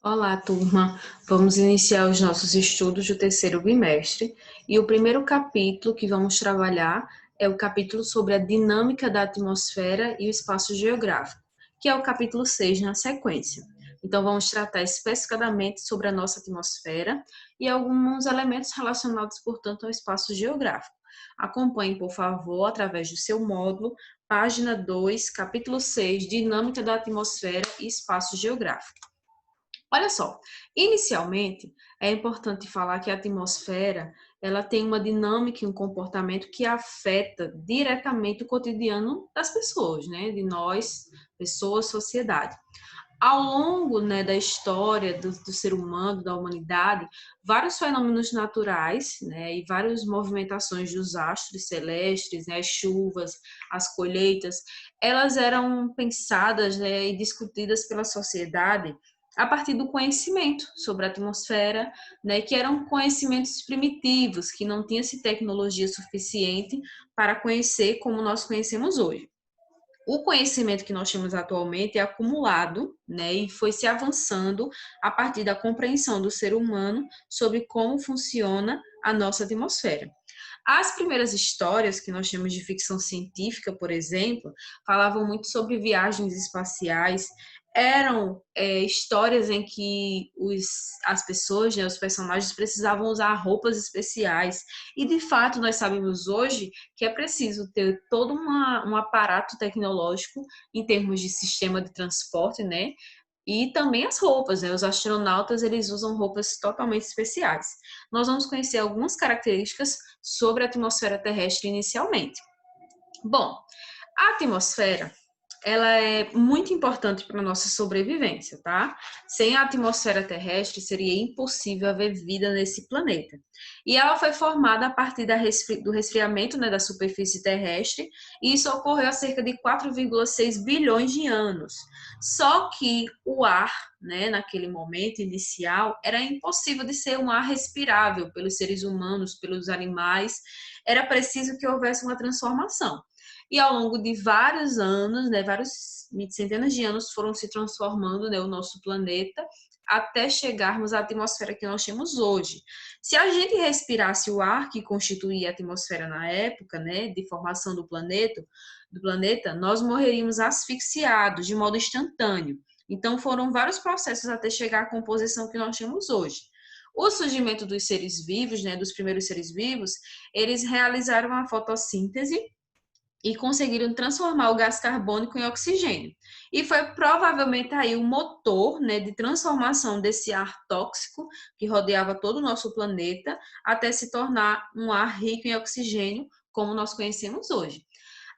Olá, turma! Vamos iniciar os nossos estudos do terceiro bimestre e o primeiro capítulo que vamos trabalhar é o capítulo sobre a dinâmica da atmosfera e o espaço geográfico, que é o capítulo 6 na sequência. Então, vamos tratar especificadamente sobre a nossa atmosfera e alguns elementos relacionados, portanto, ao espaço geográfico. Acompanhe, por favor, através do seu módulo, página 2, capítulo 6, dinâmica da atmosfera e espaço geográfico. Olha só, inicialmente é importante falar que a atmosfera ela tem uma dinâmica e um comportamento que afeta diretamente o cotidiano das pessoas, né? De nós, pessoas, sociedade. Ao longo, né, da história do ser humano, da humanidade, vários fenômenos naturais, né, e várias movimentações dos astros celestes, né, as chuvas, as colheitas, elas eram pensadas, né, e discutidas pela sociedade a partir do conhecimento sobre a atmosfera, né, que eram conhecimentos primitivos, que não tinha-se tecnologia suficiente para conhecer como nós conhecemos hoje. O conhecimento que nós temos atualmente é acumulado, né, e foi se avançando a partir da compreensão do ser humano sobre como funciona a nossa atmosfera. As primeiras histórias que nós temos de ficção científica, por exemplo, falavam muito sobre viagens espaciais. Eram histórias em que as pessoas, né, os personagens precisavam usar roupas especiais. E, de fato, nós sabemos hoje que é preciso ter todo um aparato tecnológico em termos de sistema de transporte, né? E também as roupas, né? Os astronautas, eles usam roupas totalmente especiais. Nós vamos conhecer algumas características sobre a atmosfera terrestre inicialmente. Bom, a atmosfera, ela é muito importante para a nossa sobrevivência, tá? Sem a atmosfera terrestre, seria impossível haver vida nesse planeta. E ela foi formada a partir do resfriamento, né, da superfície terrestre, e isso ocorreu há cerca de 4,6 bilhões de anos. Só que o ar, né, naquele momento inicial, era impossível de ser um ar respirável pelos seres humanos, pelos animais. Era preciso que houvesse uma transformação. E ao longo de vários anos, né, várias centenas de anos foram se transformando, né, o nosso planeta até chegarmos à atmosfera que nós temos hoje. Se a gente respirasse o ar que constituía a atmosfera na época, né, de formação do planeta, nós morreríamos asfixiados de modo instantâneo. Então foram vários processos até chegar à composição que nós temos hoje. O surgimento dos seres vivos, né, dos primeiros seres vivos, eles realizaram a fotossíntese e conseguiram transformar o gás carbônico em oxigênio. E foi provavelmente aí o motor, né, de transformação desse ar tóxico que rodeava todo o nosso planeta até se tornar um ar rico em oxigênio, como nós conhecemos hoje.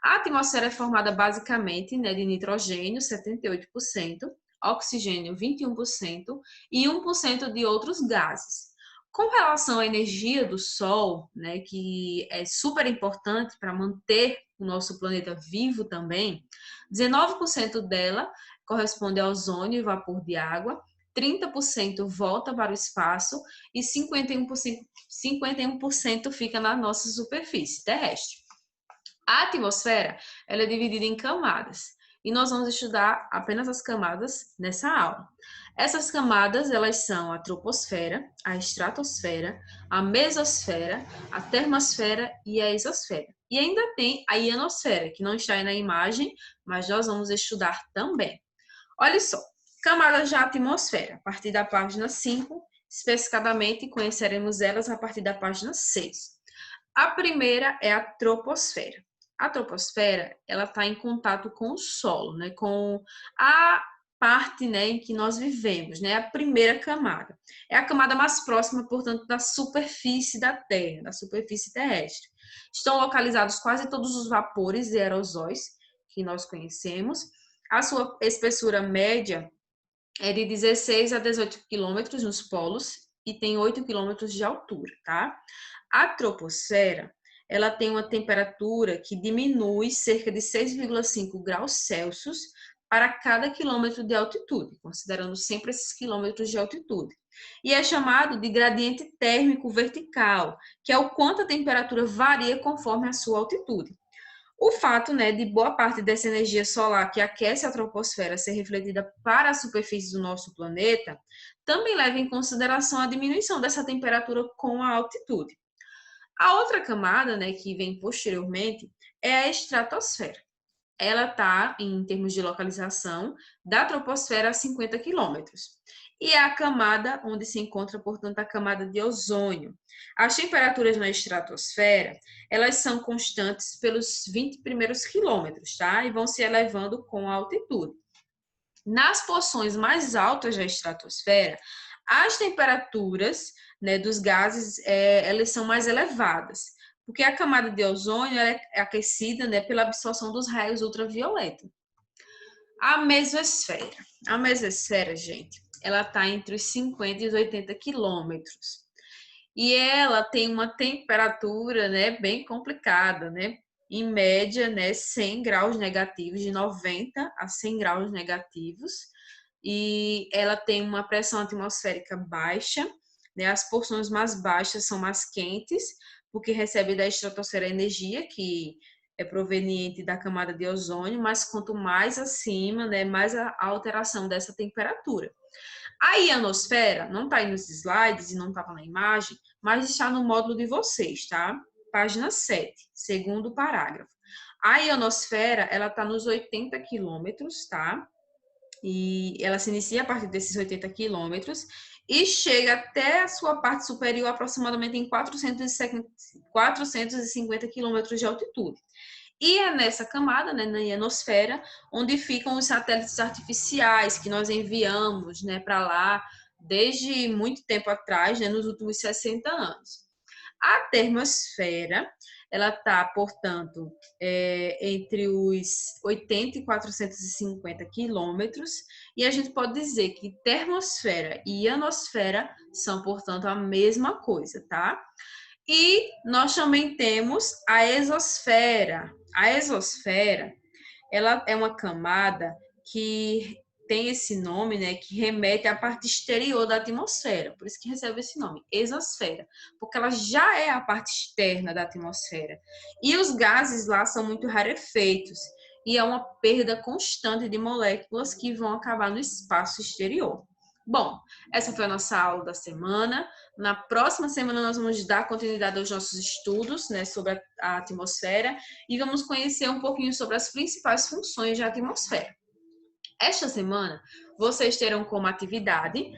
A atmosfera é formada basicamente, né, de nitrogênio, 78%, oxigênio, 21% e 1% de outros gases. Com relação à energia do Sol, né, que é super importante para manter o nosso planeta vivo também, 19% dela corresponde ao ozônio e vapor de água, 30% volta para o espaço e 51% fica na nossa superfície terrestre. A atmosfera ela é dividida em camadas e nós vamos estudar apenas as camadas nessa aula. Essas camadas elas são a troposfera, a estratosfera, a mesosfera, a termosfera e a exosfera. E ainda tem a ionosfera, que não está aí na imagem, mas nós vamos estudar também. Olha só, camadas da atmosfera, a partir da página 5, especificadamente conheceremos elas a partir da página 6. A primeira é a troposfera. A troposfera, ela está em contato com o solo, né, com a parte, né, em que nós vivemos, né, a primeira camada. É a camada mais próxima, portanto, da superfície da Terra, da superfície terrestre. Estão localizados quase todos os vapores e aerosóis que nós conhecemos. A sua espessura média é de 16 a 18 quilômetros nos polos e tem 8 quilômetros de altura, tá? A troposfera, ela tem uma temperatura que diminui cerca de 6,5 graus Celsius para cada quilômetro de altitude, considerando sempre esses quilômetros de altitude. E é chamado de gradiente térmico vertical, que é o quanto a temperatura varia conforme a sua altitude. O fato, né, de boa parte dessa energia solar que aquece a troposfera ser refletida para a superfície do nosso planeta, também leva em consideração a diminuição dessa temperatura com a altitude. A outra camada, né, que vem posteriormente, é a estratosfera. Ela está, em termos de localização, da troposfera a 50 quilômetros. E é a camada onde se encontra, portanto, a camada de ozônio. As temperaturas na estratosfera, elas são constantes pelos 20 primeiros quilômetros, tá? E vão se elevando com a altitude. Nas porções mais altas da estratosfera, as temperaturas, né, dos gases, elas são mais elevadas, porque a camada de ozônio é aquecida, né, pela absorção dos raios ultravioleta. A mesosfera. A mesosfera, gente, ela está entre os 50 e os 80 quilômetros. E ela tem uma temperatura, né, bem complicada, né? Em média, né, 100 graus negativos, de 90 a 100 graus negativos. E ela tem uma pressão atmosférica baixa, né? As porções mais baixas são mais quentes, porque recebe da estratosfera energia, que é proveniente da camada de ozônio, mas quanto mais acima, né, mais a alteração dessa temperatura. A ionosfera não está aí nos slides e não estava na imagem, mas está no módulo de vocês, tá? Página 7, segundo parágrafo. A ionosfera, ela está nos 80 quilômetros, tá? E ela se inicia a partir desses 80 quilômetros e chega até a sua parte superior aproximadamente em 450 quilômetros de altitude. E é nessa camada, né, na ionosfera, onde ficam os satélites artificiais que nós enviamos, né, para lá desde muito tempo atrás, né, nos últimos 60 anos. A termosfera, ela está, portanto, entre os 80 e 450 quilômetros, e a gente pode dizer que termosfera e ionosfera são, portanto, a mesma coisa, tá? E nós também temos a exosfera. A exosfera, ela é uma camada que tem esse nome, né, que remete à parte exterior da atmosfera, por isso que recebe esse nome, exosfera, porque ela já é a parte externa da atmosfera. E os gases lá são muito rarefeitos, e é uma perda constante de moléculas que vão acabar no espaço exterior. Bom, essa foi a nossa aula da semana. Na próxima semana nós vamos dar continuidade aos nossos estudos, né, sobre a atmosfera e vamos conhecer um pouquinho sobre as principais funções da atmosfera. Esta semana, vocês terão como atividade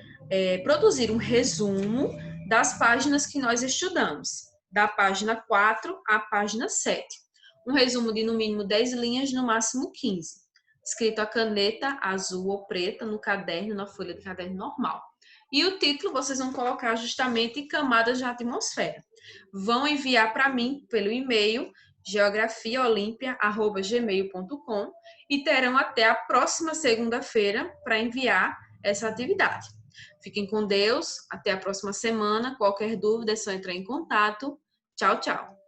produzir um resumo das páginas que nós estudamos, da página 4 à página 7. Um resumo de no mínimo 10 linhas, no máximo 15. Escrito a caneta azul ou preta no caderno, na folha de caderno normal. E o título vocês vão colocar justamente camadas da atmosfera. Vão enviar para mim pelo e-mail geografiaolimpia@gmail.com e terão até a próxima segunda-feira para enviar essa atividade. Fiquem com Deus, até a próxima semana. Qualquer dúvida é só entrar em contato. Tchau, tchau.